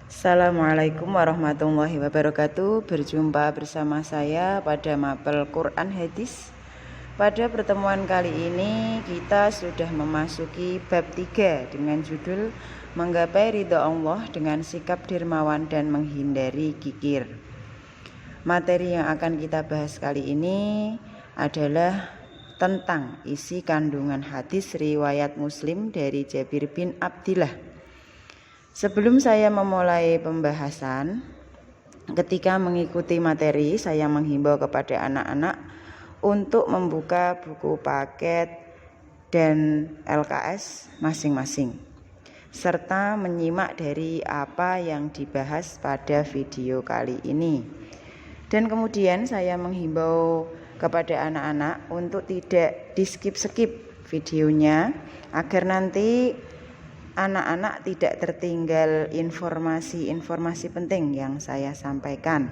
Assalamualaikum warahmatullahi wabarakatuh. Berjumpa bersama saya pada mapel Quran Hadis. Pada pertemuan kali ini kita sudah memasuki bab 3 dengan judul Menggapai ridha Allah dengan sikap dermawan dan menghindari kikir. Materi yang akan kita bahas kali ini adalah tentang isi kandungan hadis riwayat Muslim dari Jabir bin Abdillah. Sebelum saya memulai pembahasan, ketika mengikuti materi, saya menghimbau kepada anak-anak untuk membuka buku paket dan LKS masing-masing, serta menyimak dari apa yang dibahas pada video kali ini. Dan kemudian saya menghimbau kepada anak-anak untuk tidak di-skip videonya, agar nanti anak-anak tidak tertinggal informasi-informasi penting yang saya sampaikan.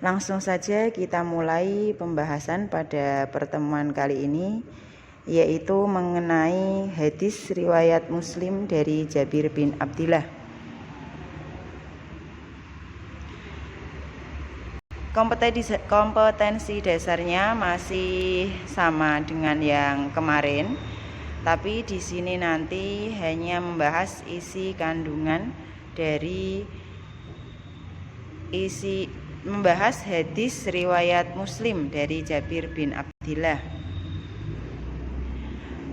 Langsung saja kita mulai pembahasan pada pertemuan kali ini, yaitu mengenai hadis riwayat Muslim dari Jabir bin Abdillah. Kompetensi dasarnya masih sama dengan yang kemarin, tapi di sini nanti hanya membahas isi kandungan dari membahas hadis riwayat Muslim dari Jabir bin Abdillah.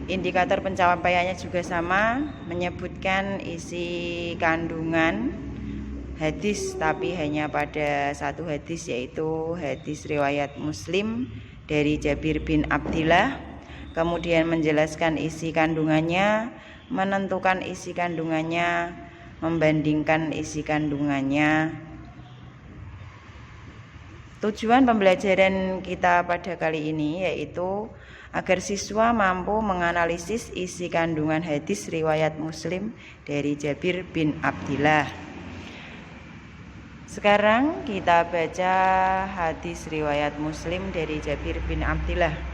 Indikator pencapaiannya juga sama, menyebutkan isi kandungan hadis, tapi hanya pada satu hadis, yaitu hadis riwayat Muslim dari Jabir bin Abdillah. Kemudian menjelaskan isi kandungannya, menentukan isi kandungannya, membandingkan isi kandungannya. Tujuan pembelajaran kita pada kali ini yaitu agar siswa mampu menganalisis isi kandungan hadis riwayat Muslim dari Jabir bin Abdillah. Sekarang kita baca hadis riwayat Muslim dari Jabir bin Abdillah.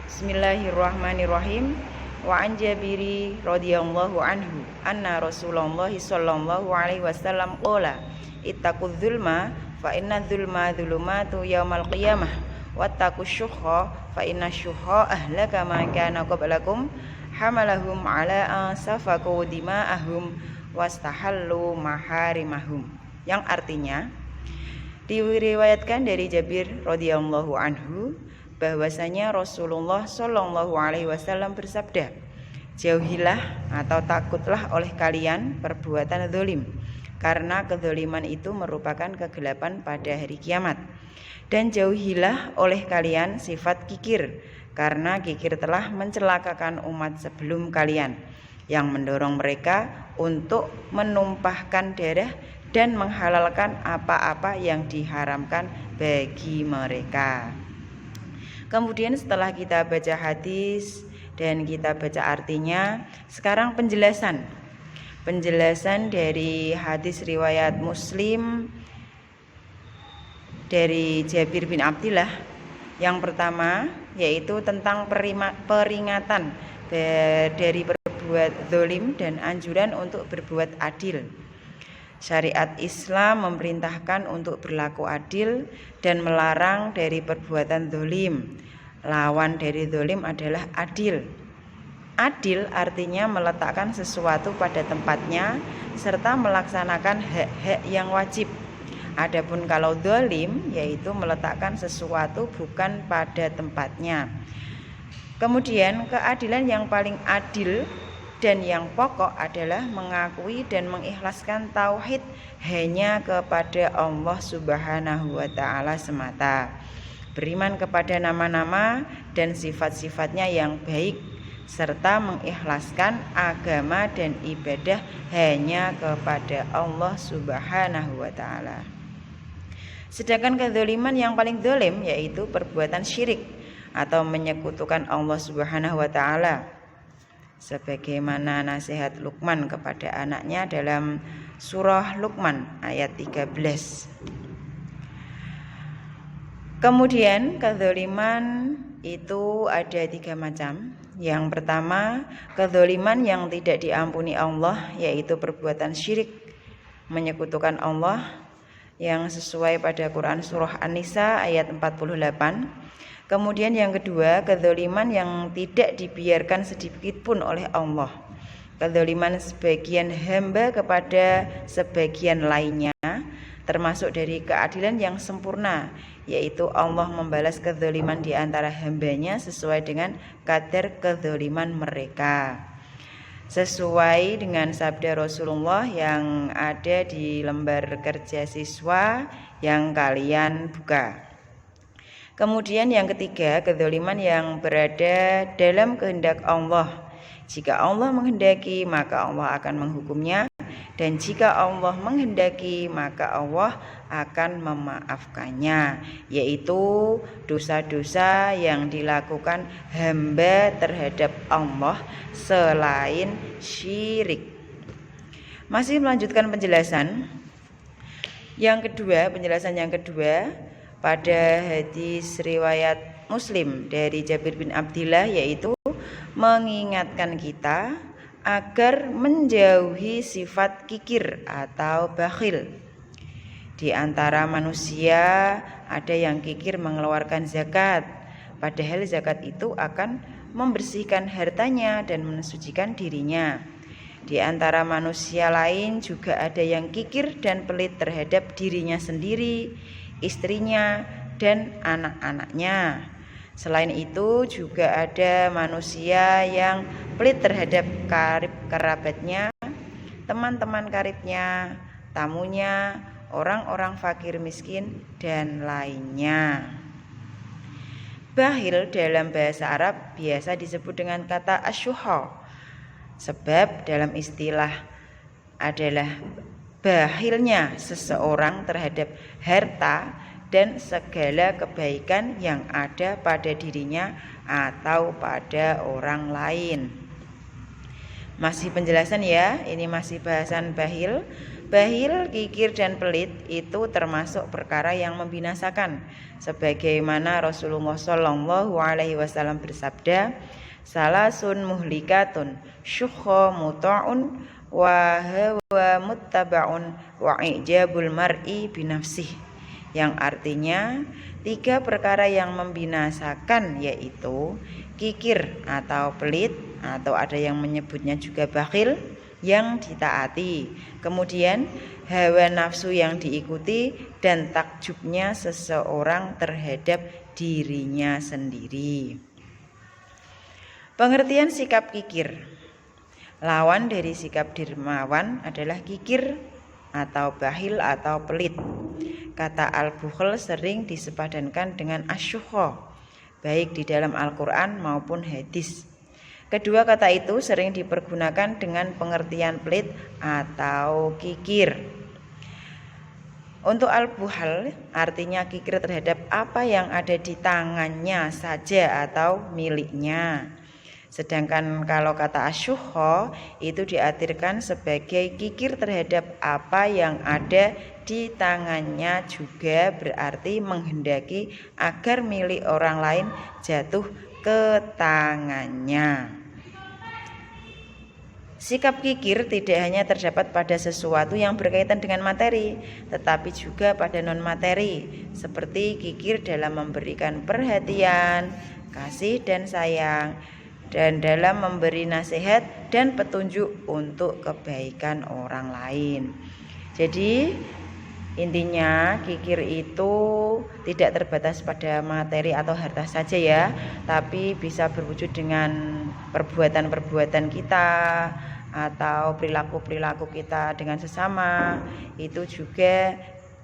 Bismillahirrahmanirrahim. Wa an Jabiri radhiyallahu anhu anna Rasulullah sallallahu alaihi wasallam qala ittaqudz zulma fa inna dzulma dzulumatu yaumal qiyamah wattaqus syuhha fa inna syuhha ahlaka ma kana qablakum hamalahum ala safaku dima'ahum wastahallu maharimahum, yang artinya diriwayatkan dari Jabir radhiyallahu anhu bahwasanya Rasulullah Shallallahu Alaihi Wasallam bersabda, jauhilah atau takutlah oleh kalian perbuatan zalim, karena kezaliman itu merupakan kegelapan pada hari kiamat. Dan jauhilah oleh kalian sifat kikir, karena kikir telah mencelakakan umat sebelum kalian, yang mendorong mereka untuk menumpahkan darah dan menghalalkan apa-apa yang diharamkan bagi mereka. Kemudian setelah kita baca hadis dan kita baca artinya, sekarang penjelasan dari hadis riwayat Muslim dari Jabir bin Abdillah. Yang pertama yaitu tentang peringatan dari berbuat zalim dan anjuran untuk berbuat adil. Syariat Islam memerintahkan untuk berlaku adil dan melarang dari perbuatan zalim. Lawan dari zalim adalah adil. Adil artinya meletakkan sesuatu pada tempatnya serta melaksanakan hak-hak yang wajib. Adapun kalau zalim yaitu meletakkan sesuatu bukan pada tempatnya. Kemudian keadilan yang paling adil dan yang pokok adalah mengakui dan mengikhlaskan tauhid hanya kepada Allah Subhanahu wa Ta'ala semata, beriman kepada nama-nama dan sifat-sifatnya yang baik, serta mengikhlaskan agama dan ibadah hanya kepada Allah Subhanahu wa Ta'ala. Sedangkan kezaliman yang paling zalim yaitu perbuatan syirik atau menyekutukan Allah Subhanahu wa Ta'ala, sebagaimana nasihat Luqman kepada anaknya dalam surah Luqman ayat 13. Kemudian kezaliman itu ada 3 macam. Yang pertama, kezaliman yang tidak diampuni Allah, yaitu perbuatan syirik. menyekutukan Allah yang sesuai pada Quran surah An-Nisa ayat 48. Kemudian yang kedua, kedzaliman yang tidak dibiarkan sedikit pun oleh Allah. Kedzaliman sebagian hamba kepada sebagian lainnya, termasuk dari keadilan yang sempurna, yaitu Allah membalas kedzaliman di antara hambanya sesuai dengan kadar kedzaliman mereka, sesuai dengan sabda Rasulullah yang ada di lembar kerja siswa yang kalian buka. Kemudian yang ketiga, kedzaliman yang berada dalam kehendak Allah. Jika Allah menghendaki, maka Allah akan menghukumnya, dan jika Allah menghendaki, maka Allah akan memaafkannya, yaitu dosa-dosa yang dilakukan hamba terhadap Allah selain syirik. Masih melanjutkan penjelasan yang kedua, pada hadis riwayat Muslim dari Jabir bin Abdillah, yaitu mengingatkan kita agar menjauhi sifat kikir atau bakhil. Di antara manusia ada yang kikir mengeluarkan zakat, padahal zakat itu akan membersihkan hartanya dan mensucikan dirinya. Di antara manusia lain juga ada yang kikir dan pelit terhadap dirinya sendiri, istrinya, dan anak-anaknya. Selain itu juga ada manusia yang pelit terhadap kerabatnya, teman-teman karibnya, tamunya, orang-orang fakir miskin, dan lainnya. Bakhil dalam bahasa Arab biasa disebut dengan kata asyuha, sebab dalam istilah adalah bakhilnya seseorang terhadap harta dan segala kebaikan yang ada pada dirinya atau pada orang lain. Masih penjelasan ya, ini masih bahasan bakhil. Bakhil, kikir, dan pelit itu termasuk perkara yang membinasakan, sebagaimana Rasulullah SAW bersabda, salasun muhlikatun syukha muta'un wa hawa muttaba'un wa ijabul mar'i binafsih, yang artinya 3 perkara yang membinasakan, yaitu kikir atau pelit, atau ada yang menyebutnya juga bakhil, yang ditaati, kemudian hawa nafsu yang diikuti, dan takjubnya seseorang terhadap dirinya sendiri. Pengertian sikap kikir. Lawan dari sikap dermawan adalah kikir atau bakhil atau pelit. Kata al-bukhl sering disepadankan dengan asyukha, baik di dalam Al-Quran maupun hadis. Kedua kata itu sering dipergunakan dengan pengertian pelit atau kikir. Untuk al-bukhl artinya kikir terhadap apa yang ada di tangannya saja atau miliknya. Sedangkan kalau kata asyukha itu diartikan sebagai kikir terhadap apa yang ada di tangannya, juga berarti menghendaki agar milik orang lain jatuh ke tangannya. Sikap kikir tidak hanya terdapat pada sesuatu yang berkaitan dengan materi, tetapi juga pada non-materi, seperti kikir dalam memberikan perhatian, kasih dan sayang, dan dalam memberi nasihat dan petunjuk untuk kebaikan orang lain. Jadi intinya kikir itu tidak terbatas pada materi atau harta saja ya, tapi bisa berwujud dengan perbuatan-perbuatan kita atau perilaku-perilaku kita dengan sesama. Itu juga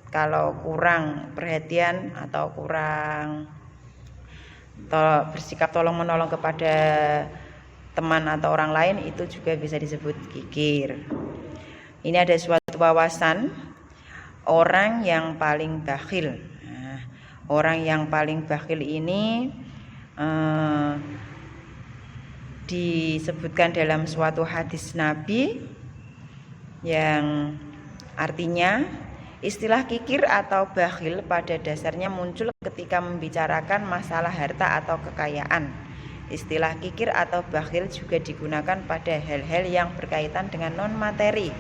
kalau kurang perhatian atau kurang bersikap tolong menolong kepada teman atau orang lain, itu juga bisa disebut kikir. Ini ada suatu wawasan orang yang paling bakhil. Orang yang paling bakhil ini disebutkan dalam suatu hadis Nabi yang artinya istilah kikir atau bakhil pada dasarnya muncul ketika membicarakan masalah harta atau kekayaan. Istilah kikir atau bakhil juga digunakan pada hal-hal yang berkaitan dengan non-materi,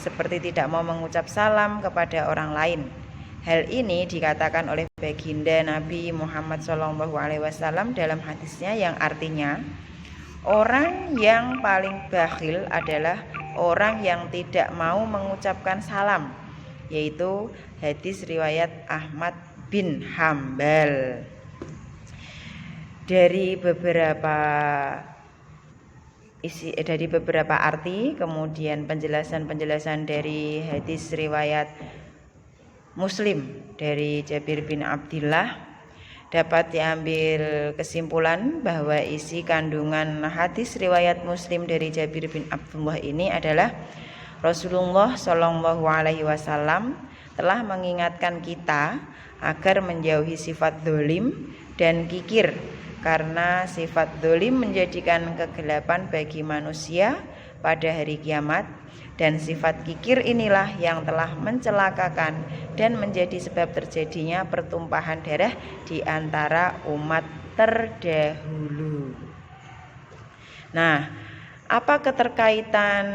seperti tidak mau mengucap salam kepada orang lain. Hal ini dikatakan oleh baginda Nabi Muhammad SAW dalam hadisnya yang artinya, orang yang paling bakhil adalah orang yang tidak mau mengucapkan salam, yaitu hadis riwayat Ahmad bin Hambal. Dari beberapa arti, kemudian penjelasan dari hadis riwayat Muslim dari Jabir bin Abdillah, dapat diambil kesimpulan bahwa isi kandungan hadis riwayat Muslim dari Jabir bin Abdullah ini adalah Rasulullah Shallallahu Alaihi Wasallam telah mengingatkan kita agar menjauhi sifat dolim dan kikir, karena sifat dolim menjadikan kegelapan bagi manusia pada hari kiamat, dan sifat kikir inilah yang telah mencelakakan dan menjadi sebab terjadinya pertumpahan darah di antara umat terdahulu. Nah, apa keterkaitan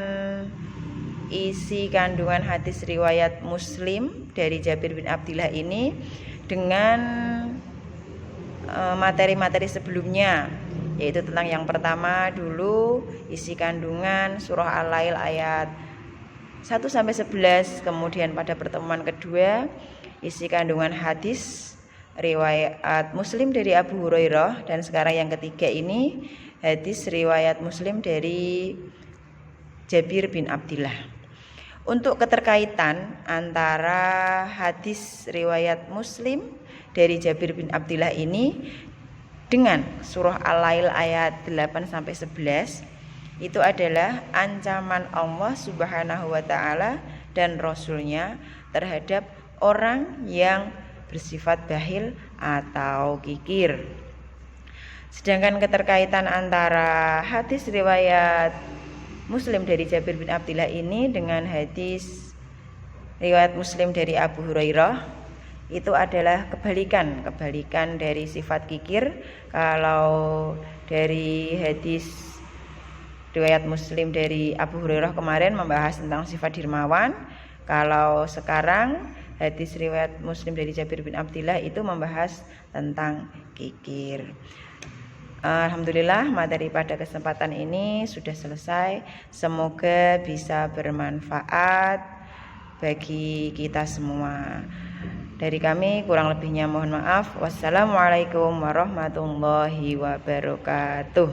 isi kandungan hadis riwayat Muslim dari Jabir bin Abdillah ini dengan materi-materi sebelumnya, yaitu tentang yang pertama dulu isi kandungan surah Al-Lail ayat 1-11, kemudian pada pertemuan kedua isi kandungan hadis riwayat Muslim dari Abu Hurairah, dan sekarang yang ketiga ini hadis riwayat Muslim dari Jabir bin Abdillah. Untuk keterkaitan antara hadis riwayat Muslim dari Jabir bin Abdillah ini dengan surah Al-Lail ayat 8-11, itu adalah ancaman Allah Subhanahu wa Ta'ala dan Rasulnya terhadap orang yang bersifat bakhil atau kikir. Sedangkan keterkaitan antara hadis riwayat Muslim dari Jabir bin Abdillah ini dengan hadis riwayat Muslim dari Abu Hurairah, itu adalah kebalikan dari sifat kikir. Kalau dari hadis riwayat Muslim dari Abu Hurairah kemarin membahas tentang sifat dermawan, kalau sekarang hadis riwayat Muslim dari Jabir bin Abdillah itu membahas tentang kikir. Alhamdulillah, materi pada kesempatan ini sudah selesai. Semoga bisa bermanfaat bagi kita semua. Dari kami kurang lebihnya mohon maaf. Wassalamualaikum warahmatullahi wabarakatuh.